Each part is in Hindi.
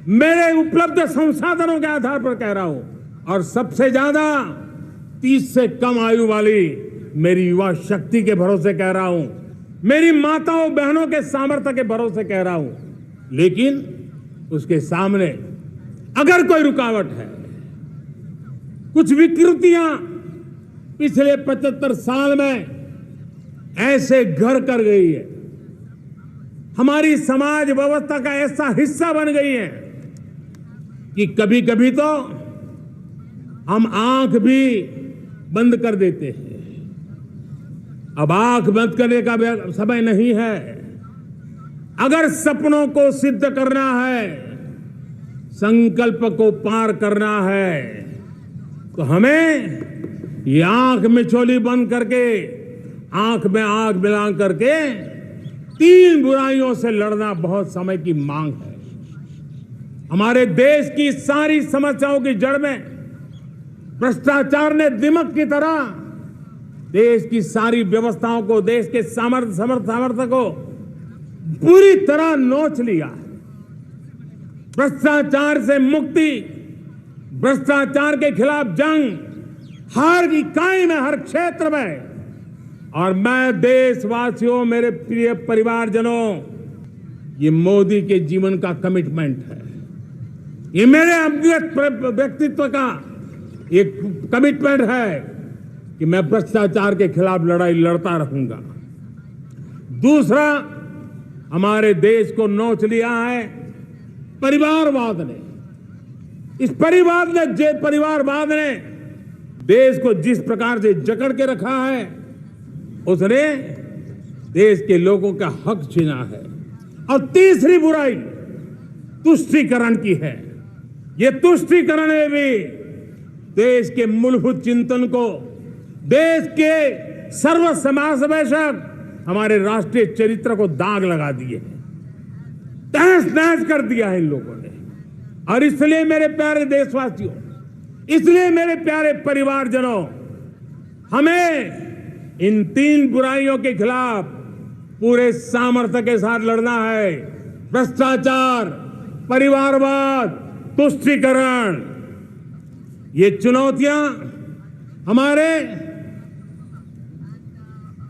मेरे उपलब्ध संसाधनों के आधार पर कह रहा हूं, और सबसे ज्यादा 30 से कम आयु वाली मेरी युवा शक्ति के भरोसे कह रहा हूं, मेरी माताओं बहनों के सामर्थ्य के भरोसे कह रहा हूं। लेकिन उसके सामने अगर कोई रुकावट है, कुछ विकृतियां पिछले 75 साल में ऐसे घर कर गई है, हमारी समाज व्यवस्था का ऐसा हिस्सा बन गई है कि कभी कभी तो हम आंख भी बंद कर देते हैं। अब आंख बंद करने का समय नहीं है। अगर सपनों को सिद्ध करना है, संकल्प को पार करना है, तो हमें ये आंख मिचौली बंद करके, आंख में आंख मिला करके 3 बुराइयों से लड़ना बहुत समय की मांग है। हमारे देश की सारी समस्याओं की जड़ में भ्रष्टाचार ने दिमक की तरह देश की सारी व्यवस्थाओं को, देश के सामर्थ्य को पूरी तरह नोच लिया। भ्रष्टाचार से मुक्ति, भ्रष्टाचार के खिलाफ जंग हर इकाई में, हर क्षेत्र में। और मैं देशवासियों, मेरे प्रिय परिवारजनों, ये मोदी के जीवन का कमिटमेंट है। ये मेरे व्यक्तित्व का एक कमिटमेंट है कि मैं भ्रष्टाचार के खिलाफ लड़ाई लड़ता रहूंगा। दूसरा, हमारे देश को नोच लिया है परिवारवाद ने। इस परिवारवाद ने देश को जिस प्रकार से जकड़ के रखा है, उसने देश के लोगों का हक छीना है। और तीसरी बुराई तुष्टीकरण की है। ये तुष्टीकरण में भी देश के मूलभूत चिंतन को, देश के सर्व समावेशक हमारे राष्ट्रीय चरित्र को दाग लगा दिए, तहस नहस कर दिया है इन लोगों ने। और इसलिए मेरे प्यारे देशवासियों, इसलिए मेरे प्यारे परिवारजनों, हमें इन 3 बुराइयों के खिलाफ पूरे सामर्थ्य के साथ लड़ना है। भ्रष्टाचार, परिवारवाद, तुष्टीकरण, ये चुनौतियां हमारे,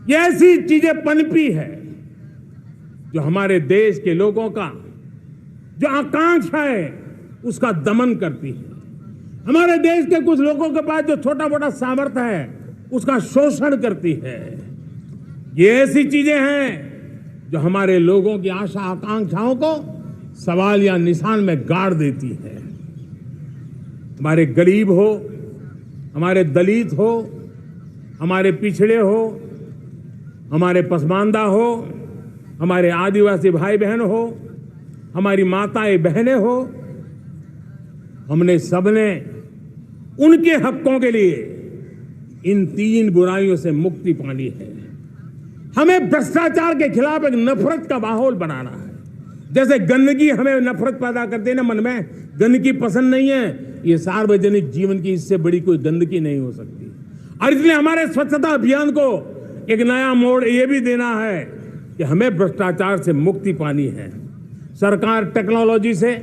ये ऐसी चीजें पनपी है जो हमारे देश के लोगों का जो आकांक्षा है उसका दमन करती है। हमारे देश के कुछ लोगों के पास जो छोटा मोटा सामर्थ्य है उसका शोषण करती है। ये ऐसी चीजें हैं जो हमारे लोगों की आशा आकांक्षाओं को सवाल या निशान में गाड़ देती है। हमारे गरीब हो, हमारे दलित हो, हमारे पिछड़े हो, हमारे पसमानदा हो, हमारे आदिवासी भाई बहन हो, हमारी माताएं बहनें हो, हमने सबने उनके हकों के लिए इन 3 बुराइयों से मुक्ति पानी है। हमें भ्रष्टाचार के खिलाफ एक नफरत का माहौल बनाना है। जैसे गंदगी हमें नफरत पैदा करती है ना मन में, गंदगी पसंद नहीं है, ये सार्वजनिक जीवन की इससे बड़ी कोई गंदगी नहीं हो सकती। और इसलिए हमारे स्वच्छता अभियान को एक नया मोड़ ये भी देना है कि हमें भ्रष्टाचार से मुक्ति पानी है। सरकार टेक्नोलॉजी से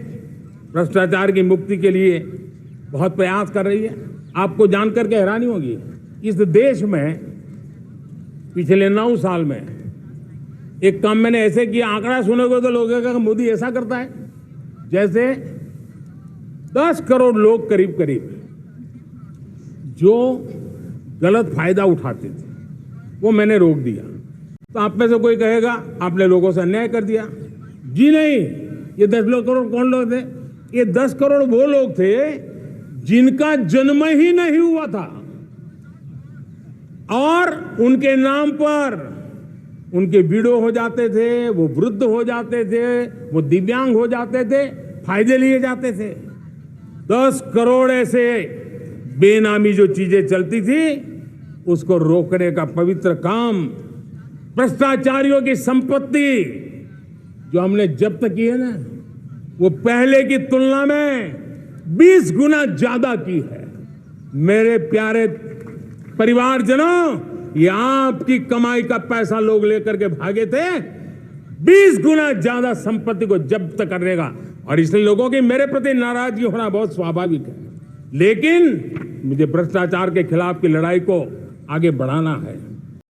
भ्रष्टाचार की मुक्ति के लिए बहुत प्रयास कर रही है। आपको जानकर के हैरानी होगी, इस देश में पिछले 9 साल में एक काम मैंने ऐसे किया, आंकड़ा सुनोगे तो लोग कहेंगे मोदी ऐसा करता है, जैसे 10 करोड़ लोग करीब करीब जो गलत फायदा उठाते थे वो मैंने रोक दिया। तो आप में से कोई कहेगा आपने लोगों से अन्याय कर दिया। जी नहीं, ये 10 करोड़ कौन लोग थे? ये 10 करोड़ वो लोग थे जिनका जन्म ही नहीं हुआ था और उनके नाम पर उनके विडो हो जाते थे, वो वृद्ध हो जाते थे, वो दिव्यांग हो जाते थे, फायदे लिए जाते थे। 10 करोड़ ऐसे बेनामी जो चीजें चलती थी उसको रोकने का पवित्र काम, भ्रष्टाचारियों की संपत्ति जो हमने जब्त की है ना, वो पहले की तुलना में 20 गुना ज्यादा की है। मेरे प्यारे परिवारजनों, ये आपकी कमाई का पैसा लोग लेकर के भागे थे, 20 गुना ज्यादा संपत्ति को जब्त करने का और इसलिए लोगों की मेरे प्रति नाराजगी होना बहुत स्वाभाविक है, लेकिन मुझे भ्रष्टाचार के खिलाफ की लड़ाई को आगे बढ़ाना है।